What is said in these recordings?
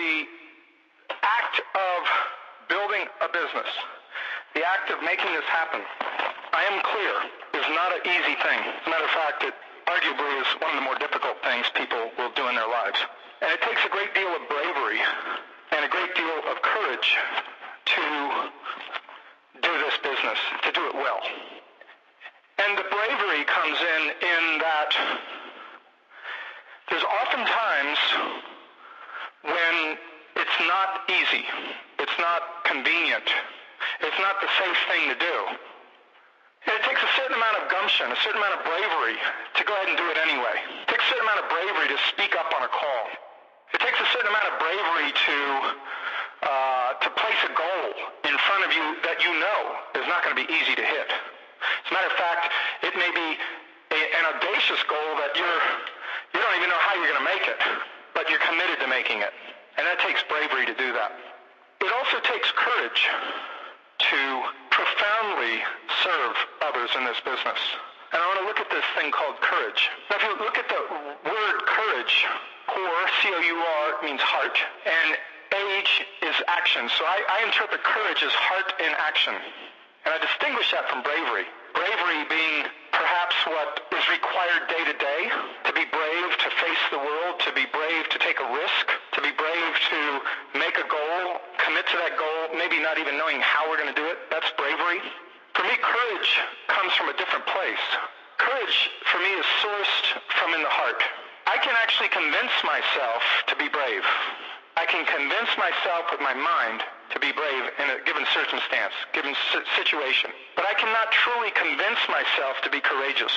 The act of building a business, the act of making this happen, I am clear, is not an easy thing. As a matter of fact, it arguably is one of the more difficult things people will do in their lives. And it takes a great deal of bravery and a great deal of courage to do this business, to do it well. And the bravery comes in that there's oftentimes when it's not easy, it's not convenient, it's not the safe thing to do. And it takes a certain amount of gumption, a certain amount of bravery to go ahead and do it anyway. It takes a certain amount of bravery to speak up on a call. It takes a certain amount of bravery to place a goal in front of you that you know is not going to be easy to hit. As a matter of fact, it may be an audacious goal that you don't even know how you're going to make it, but you're committed to making it. And that takes bravery to do that. It also takes courage to profoundly serve others in this business. And I want to look at this thing called courage. Now, if you look at the word courage, cor, C-O-U-R, means heart, and age is action. So I interpret courage as heart in action. And I distinguish that from bravery. Bravery being perhaps what is required day to day, to be brave, to face the world, to be brave, to take a risk, to be brave, to make a goal, commit to that goal, maybe not even knowing how we're going to do it. That's bravery. For me, courage comes from a different place. Courage, for me, is sourced from in the heart. I can actually convince myself to be brave. I can convince myself with my mind to be brave in a given circumstance, given situation. But I cannot truly convince myself to be courageous.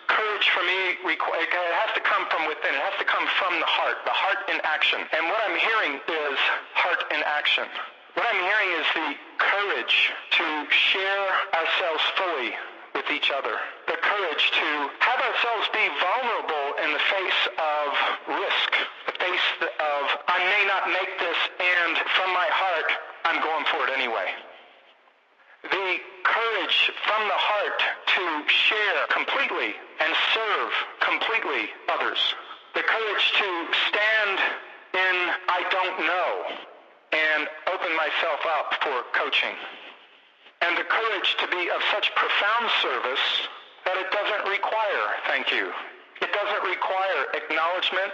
Courage for me, it has to come from within. It has to come from the heart in action. And what I'm hearing is heart in action. What I'm hearing is the courage to share ourselves fully with each other. The courage to have ourselves be vulnerable in the face of risk, the face of, I may not make this, and from my heart, I'm going for it anyway. The courage from the heart to share completely and serve completely others. The courage to stand in I don't know and open myself up for coaching. And the courage to be of such profound service that it doesn't require thank you. It doesn't require acknowledgement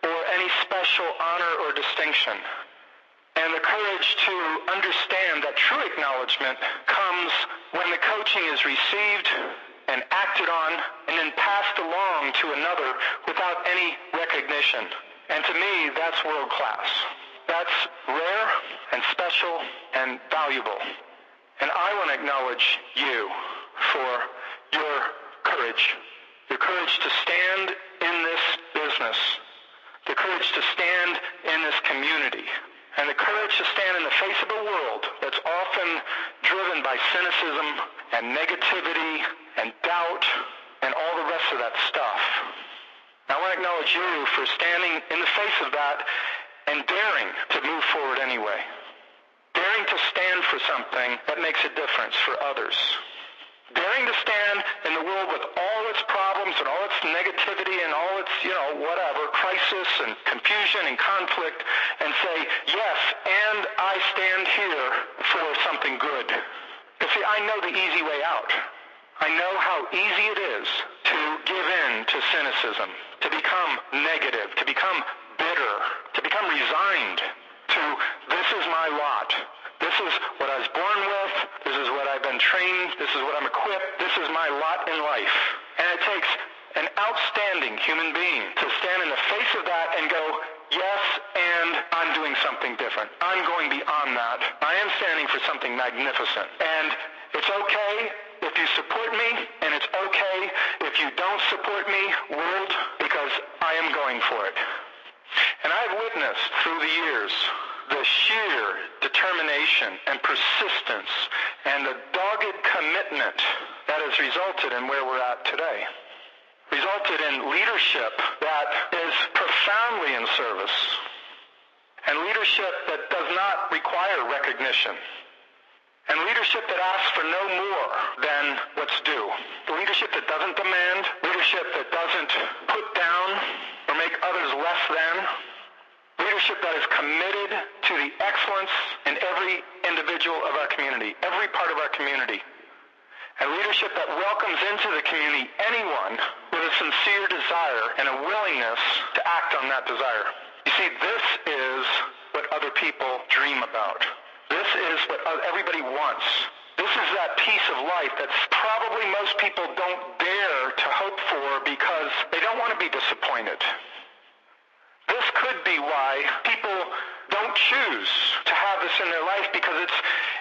or any special honor or distinction. And the courage to understand that true acknowledgement comes when the coaching is received and acted on and then passed along to another without any recognition. And to me, that's world class. That's rare and special and valuable. And I want to acknowledge you for your courage to stand in this business, the courage to stand in this community, and the courage to stand in the face of a world that's often driven by cynicism and negativity and doubt and all the rest of that stuff. I want to acknowledge you for standing in the face of that and daring to move forward anyway. Daring to stand for something that makes a difference for others. Daring to stand in the world with all its problems and all its negativity and all its, whatever, crisis and confusion and conflict and say, yes, and I stand here for something good. You see, I know the easy way out. I know how easy it is to give in to cynicism, to become negative, to become bitter, to become resigned to this is my lot. This is what I was born with. This is what I've been trained. This is what I'm equipped. This is my lot in life. And it takes an outstanding human being to stand in the face of that and go, yes, and I'm doing something different. I'm going beyond that. I am standing for something magnificent. And it's okay if you support me, and it's okay if you don't support me, world, because I am going for it. And I've witnessed through the years the sheer determination and persistence and the dogged commitment that has resulted in where we're at today. Resulted in leadership that is profoundly in service and leadership that does not require recognition and leadership that asks for no more than what's due. Leadership that doesn't demand, leadership that doesn't put down or make others less than, leadership leadership that is committed to the excellence in every individual of our community, every part of our community. And leadership that welcomes into the community anyone with a sincere desire and a willingness to act on that desire. You see, this is what other people dream about. This is what everybody wants. This is that piece of life that probably most people don't dare to hope for because they don't want to be disappointed. This could be why people don't choose to have this in their life, because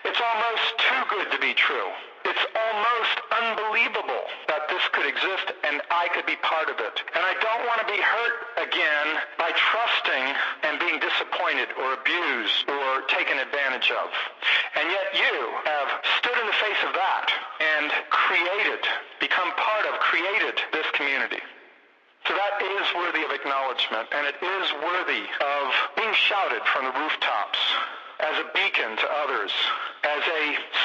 it's almost too good to be true. It's almost unbelievable that this could exist and I could be part of it. And I don't want to be hurt again by trusting and being disappointed or abused or taken advantage of. And yet you have stood in the face of that and created this community. So that is worthy of acknowledgement, and it is worthy of being shouted from the rooftops as a beacon to others, as a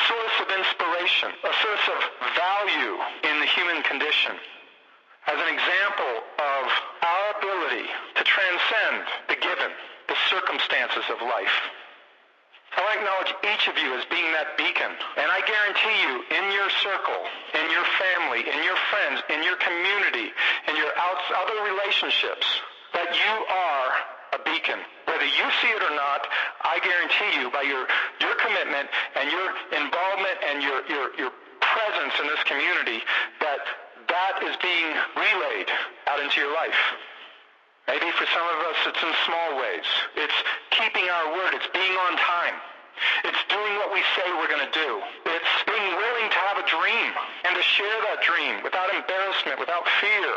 source of inspiration, a source of value in the human condition, as an example of our ability to transcend the given, the circumstances of life. I want to acknowledge each of you as being that beacon. And I guarantee you, in your circle, in your family, in your friends, in your community, in your other relationships, that you are a beacon. Whether you see it or not, I guarantee you, by your commitment and your involvement and your presence in this community, that is being relayed out into your life. Maybe for some of us it's in small ways. It's keeping our word. It's being on time. It's doing what we say we're going to do. It's being willing to have a dream and to share that dream without embarrassment, without fear.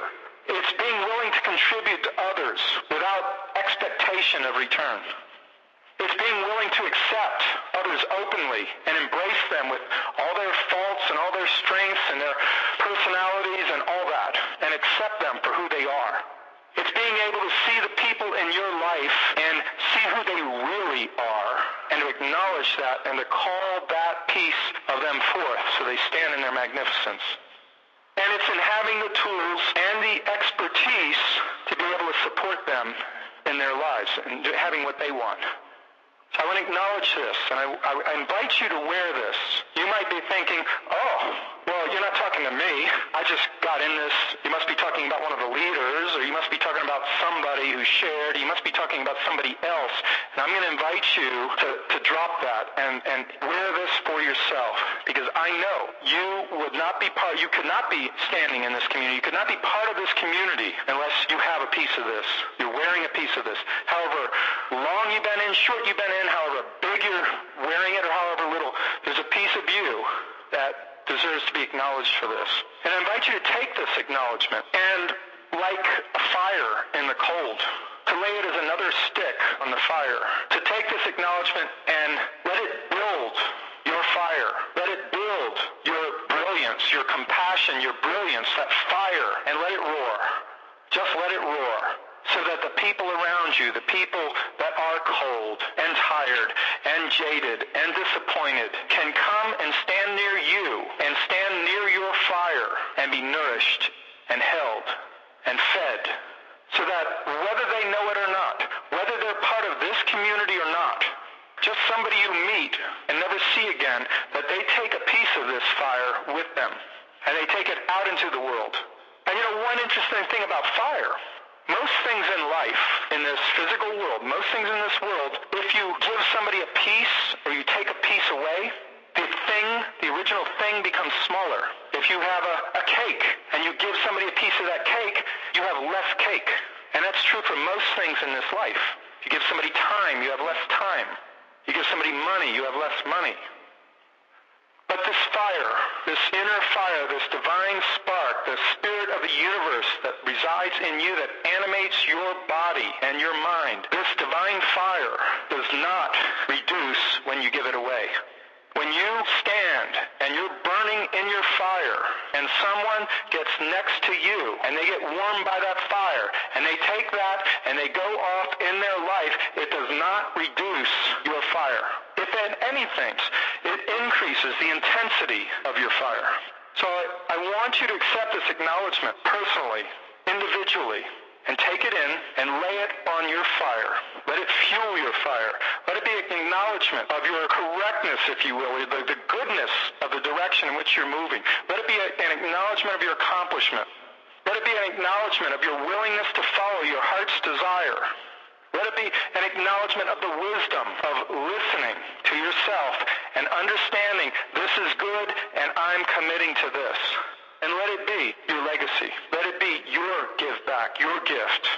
It's being willing to contribute to others without expectation of return. It's being willing to accept others openly and embrace them with all their faults and all their strengths and their personalities and all that, and accept them for who they are. It's being able to see the people in your life and see who they really are, and to acknowledge that and to call that piece of them forth so they stand in their magnificence. And it's in having the tools and the expertise to be able to support them in their lives and having what they want. So I want to acknowledge this, and I invite you to wear this. You might be thinking, oh, well, you're not talking to me. I just got in this. You must be talking about one of the leaders, or you must be talking about somebody who shared. You must be talking about somebody else. And I'm going to invite you to drop that and wear this for yourself, because I know you would not be part. You could not be standing in this community. You could not be part of this community unless you have a piece of this. You're wearing a piece of this. However long you've been in, short you've been in, however big you're wearing it, or however little, there's a piece of you that deserves to be acknowledged for this. And I invite you to take this acknowledgement and, like a fire in the cold, to lay it as another stick on the fire, to take this acknowledgement and let it build your fire, let it build your brilliance, your compassion, your brilliance, that fire, and let it roar. Just let it roar, so that the people around you, the people that are cold and tired and jaded and disappointed, can come and stand near you and stand near your fire and be nourished and held and fed, so that whether they know it or not, whether they're part of this community or not, just somebody you meet and never see again, that they take a piece of this fire with them and they take it out into the world. And you know, one interesting thing about fire, most things in life, in this physical world, most things in this world, if you give somebody a piece or you take a piece away, the original thing becomes smaller. If you have a cake and you give somebody a piece of that cake, you have less cake. And that's true for most things in this life. If you give somebody time, you have less time. You give somebody money, you have less money. But this fire, this inner fire, this divine spark, the spirit of the universe that resides in you, that animates your body and your mind, this divine fire does not reduce when you give it away. When you stand and you're burning in your fire and someone gets next to you and they get warmed by that fire and they take that and they go off in their life, it does not reduce your fire. If anything, it increases the intensity of your fire. So I want you to accept this acknowledgement personally, individually, and take it in and lay it on your fire. Let it fuel your fire. Let it be an acknowledgement of your correctness, if you will, the goodness of the direction in which you're moving. Let it be an acknowledgement of your accomplishment. Let it be an acknowledgement of your willingness to follow your heart's desire. Let it be an acknowledgement of the wisdom of listening to yourself and understanding this is good and I'm committing to this. And let it be your legacy. Let it be your give back, your gift.